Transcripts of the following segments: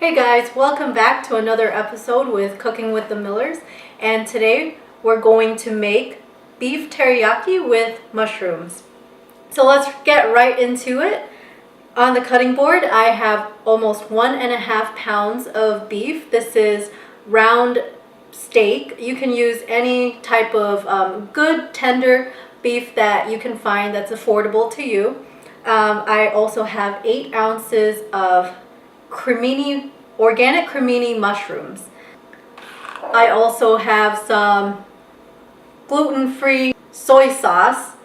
Hey guys, welcome back to another episode with Cooking with the Millers, and today we're going to make beef teriyaki with mushrooms. So let's get right into it. On the cutting board I have almost 1.5 pounds of beef. This is round steak. You can use any type of good tender beef that you can find that's affordable to you. I also have 8 ounces of crimini, organic crimini mushrooms. I also have some gluten-free soy sauce,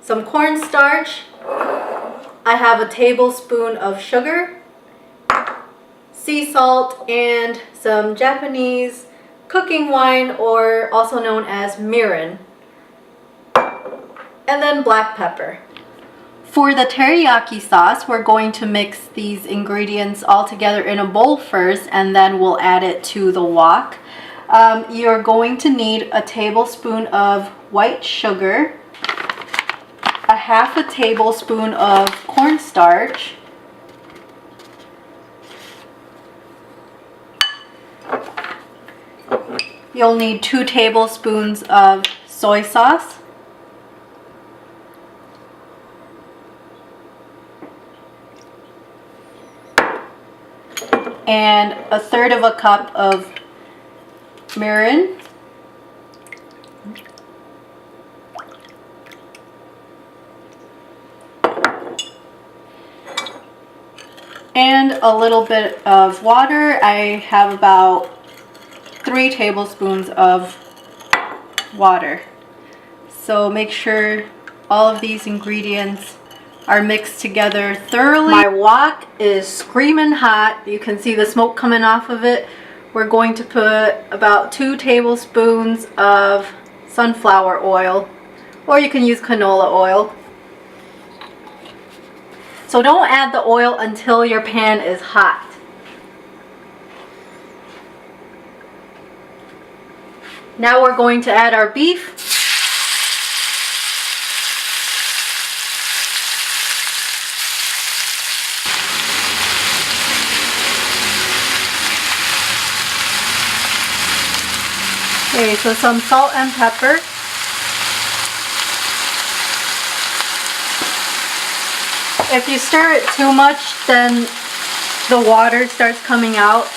some cornstarch. I have a tablespoon of sugar, sea salt, and some Japanese cooking wine, or also known as Mirin, and then black pepper. For the teriyaki sauce, we're going to mix these ingredients all together in a bowl first, and then we'll add it to the wok. You're going to need a tablespoon of white sugar, a half a tablespoon of cornstarch, you'll need 2 tablespoons of soy sauce, and 1/3 cup of Mirin, and a little bit of water. I have about 3 tablespoons of water. So make sure all of these ingredients are mixed together thoroughly. My wok is screaming hot. You can see the smoke coming off of it. We're going to put about 2 tablespoons of sunflower oil, or you can use canola oil. So don't add the oil until your pan is hot. Now we're going to add our beef. Okay, so some salt and pepper. If you stir it too much, then the water starts coming out.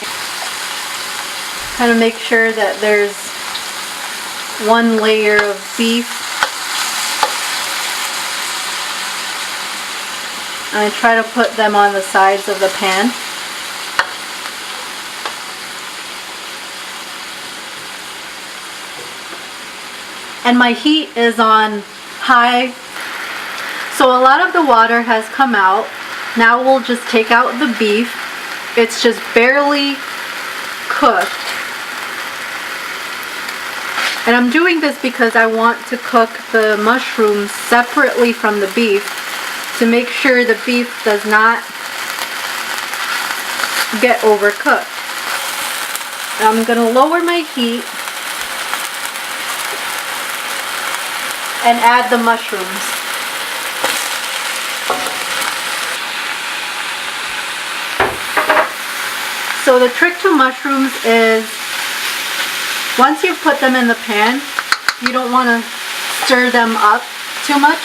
Kind of make sure that there's one layer of beef. I try to put them on the sides of the pan. And my heat is on high, so a lot of the water has come out. Now we'll just take out the beef. It's just barely cooked. And I'm doing this because I want to cook the mushrooms separately from the beef to make sure the beef does not get overcooked. I'm going to lower my heat and add the mushrooms. So the trick to mushrooms is once you've put them in the pan, you don't want to stir them up too much.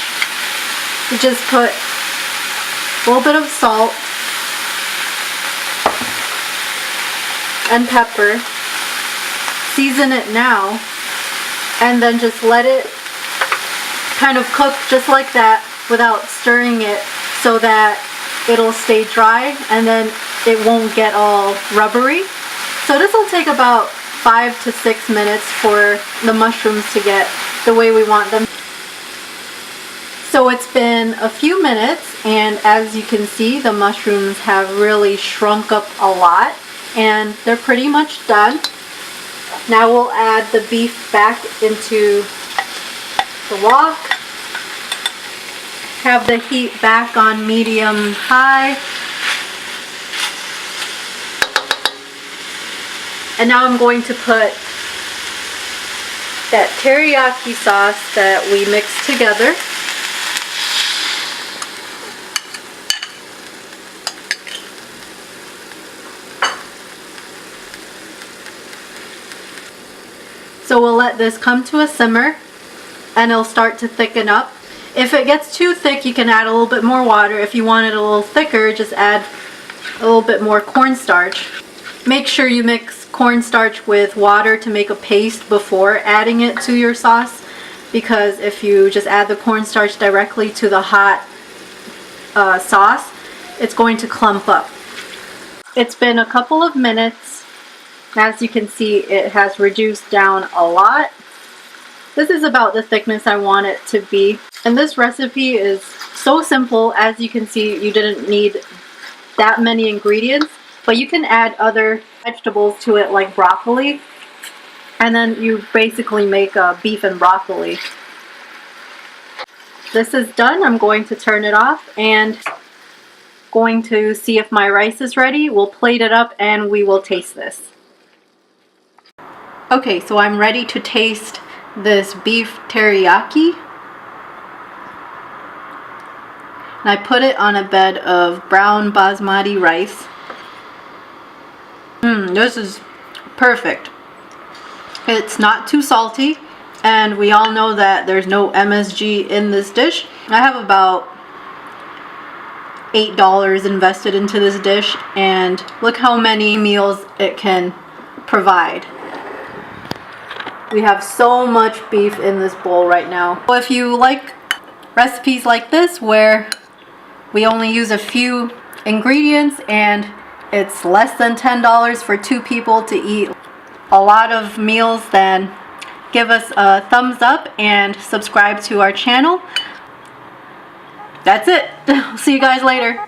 You just put a little bit of salt and pepper, season it now, and then just let it kind of cook just like that without stirring it, so that it'll stay dry and then it won't get all rubbery. So this will take about 5 to 6 minutes for the mushrooms to get the way we want them. So it's been a few minutes, and as you can see, the mushrooms have really shrunk up a lot, and they're pretty much done. Now we'll add the beef back into the wok. Have the heat back on medium-high. And now I'm going to put that teriyaki sauce that we mixed together. So we'll let this come to a simmer and it'll start to thicken up. If it gets too thick, you can add a little bit more water. If you want it a little thicker, just add a little bit more cornstarch. Make sure you mix cornstarch with water to make a paste before adding it to your sauce, because if you just add the cornstarch directly to the hot sauce, it's going to clump up. It's been a couple of minutes. As you can see, it has reduced down a lot. This is about the thickness I want it to be. And this recipe is so simple. As you can see, you didn't need that many ingredients, but you can add other vegetables to it like broccoli. And then you basically make a beef and broccoli. This is done. I'm going to turn it off and going to see if my rice is ready. We'll plate it up and we will taste this. Okay, so I'm ready to taste this beef teriyaki. And I put it on a bed of brown basmati rice. This is perfect. It's not too salty, and we all know that there's no MSG in this dish. I have about $8 invested into this dish, and look how many meals it can provide. We have so much beef in this bowl right now. So if you like recipes like this where we only use a few ingredients and it's less than $10 for 2 people to eat a lot of meals, then give us a thumbs up and subscribe to our channel. That's it. See you guys later.